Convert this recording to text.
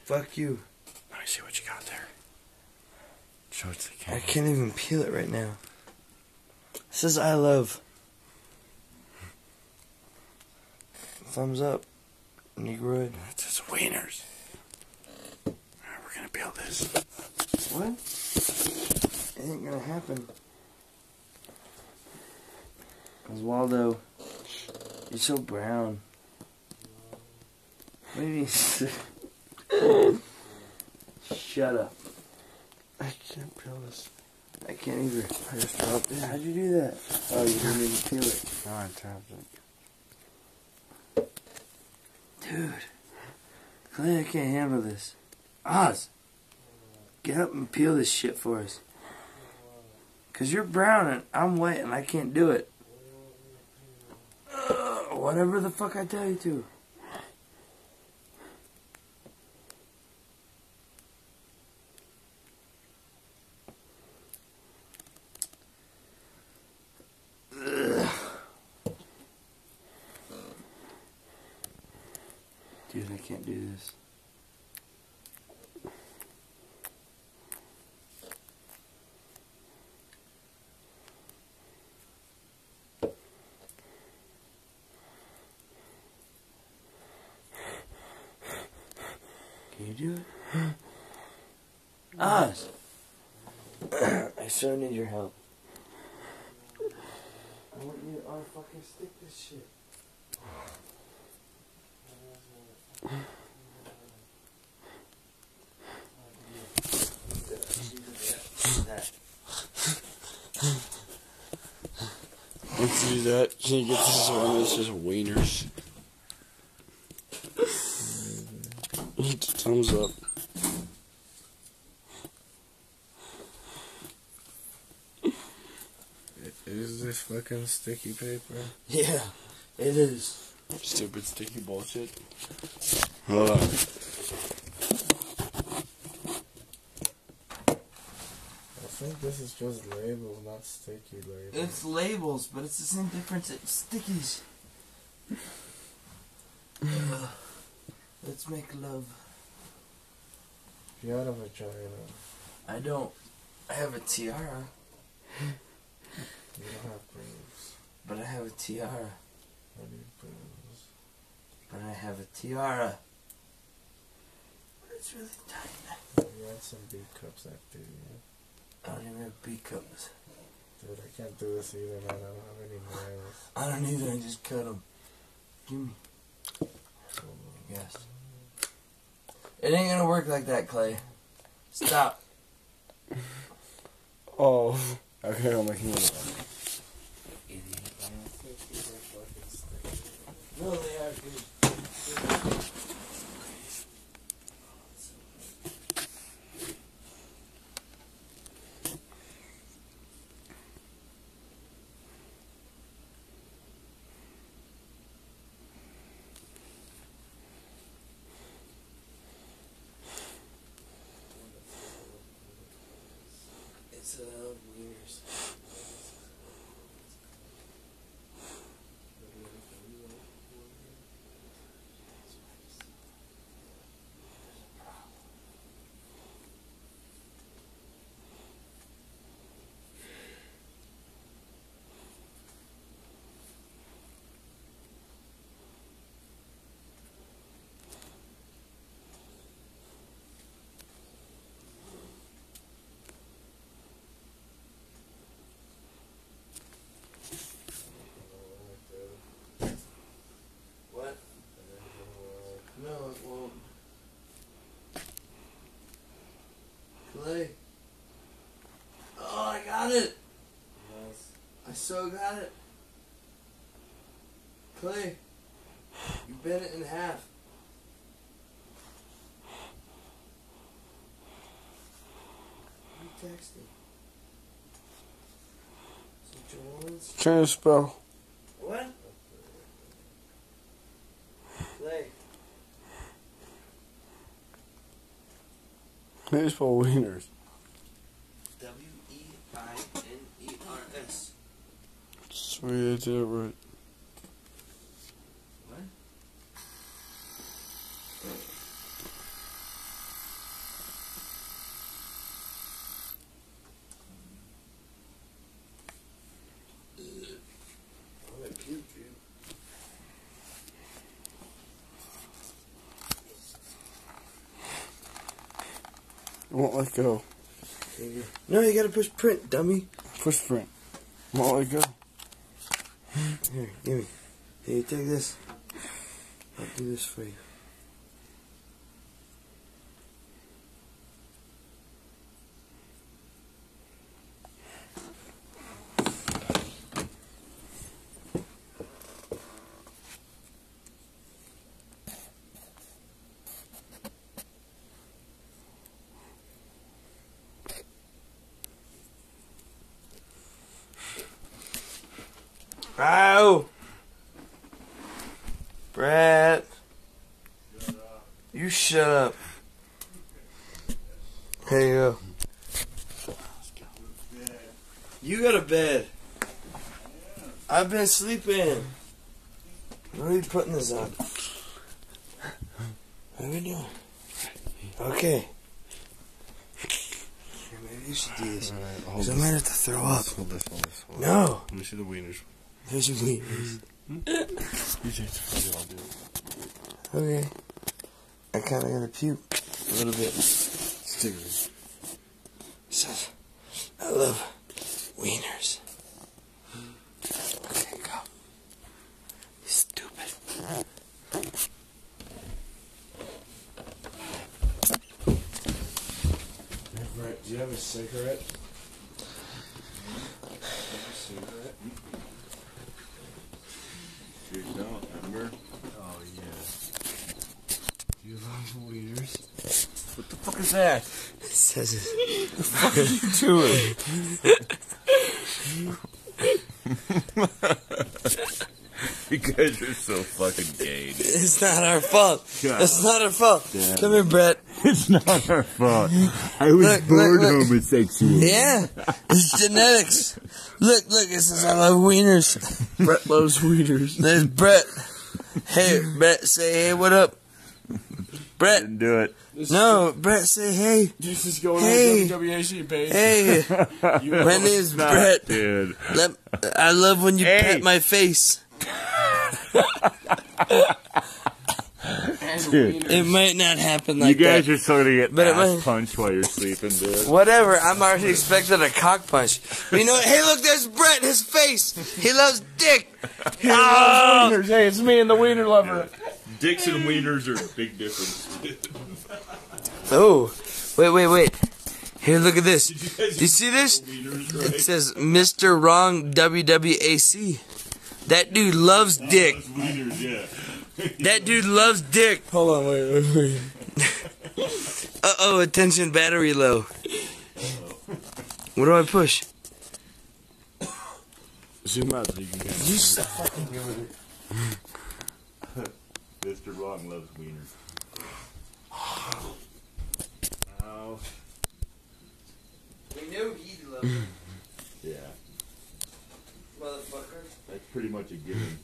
Fuck you. Let me see what you got there. Show it to the camera. I can't even peel it right now. It says I love. Thumbs up. Negroid. It says Weiners. Alright, we're gonna peel this. What? It ain't gonna happen. Oswaldo, you're so brown. What do you mean? Shut up. I can't peel this. I can't either. I just dropped it. How'd you do that? Oh, you didn't even peel it. No, I tapped it. Dude. Clay, I can't handle this. Oz, get up and peel this shit for us. Cause you're brown and I'm white and I can't do it. Whatever the fuck I tell you to. Dude, I can't do this. Can you do it? Oz! I so need your help. I want you to unfucking stick this shit. Once you do that, can you get this one that's just Weiners? Thumbs up. Is this fucking sticky paper? Yeah, it is. Stupid sticky bullshit. Hold on. I think this is just labels, not sticky labels. It's labels, but it's the same difference. It's stickies. Let's make love. If you had a vagina, I don't. I have a tiara, you don't have boobs. but I have a tiara. I need boobs. But I have a tiara. But it's really tiny. You had some B cups that do, yeah. I don't even have B cups. Dude, I can't do this either, man. I don't have any nails. I don't either. I just cut them. Give me. I guess. It ain't gonna work like that, Clay. Stop. Oh. Okay, I'm making it. Idiot. I don't think these are fucking sticky. No, they are good. It's Weiners. What? No, it won't. Clay. Oh, I got it. Yes. I so got it. Clay, you bent it in half. Who you texting? Is it Joel's? Trying to spell. What? Clay. How do you spell Weiners? Weiners. Sweet, I did it right. What? won't let go. No, you gotta push print, dummy. Push print. Won't let go. Here, give me. Here, you take this. I'll do this for you. Ow! Brett! You shut up. Here you go. You go to bed. I've been sleeping. What are we putting this on? What are we doing? Okay. Here, maybe you should do this. Because I might have to throw up. Hold this. No! Let me see the wieners. There's your wieners. You take the food, I'll do it. Okay. I kinda gotta puke a little bit. Stick it. Says, I love wieners. Okay, go. You stupid. Hey, Brett, do you have a cigarette? You don't, remember? Oh, yeah. Do you love wieners? What the fuck is that? It says it. What are you doing? You guys are so fucking gay, dude. It's not our fault. God. It's not our fault. Damn. Come here, Brett. It's not our fault. I was born homosexual. Yeah, it's genetics. Look, it says I love wieners. Brett loves wieners. There's Brett. Hey, Brett, say hey, what up? Brett. Didn't do it. No, Brett, say hey. This is going Hey. on the WWAC page. Hey, my name's Brett. Dude. I love when you Hey. pat my face. Dude. It might not happen like You guys that. are sort of getting But it ass might- punched while you're sleeping, dude. Whatever, I'm already expecting a cock punch. But you know what? Hey, look, there's Brett, his face. He loves dick. Oh! Wieners. Hey, it's me and the wiener lover. Dicks and wieners are a big difference. Oh, wait. Here, look at this. Do you see this? Wieners, It right? says Mr. Wrong WWAC. That dude loves dick. Wieners, yeah. That dude loves dick. Hold on, wait. Uh-oh, attention, battery low. What do I push? Zoom out so you can get You stop fucking doing it. Mr. Wrong loves wieners. Ow. We knew he loved it, Yeah, motherfucker. that's pretty much a given.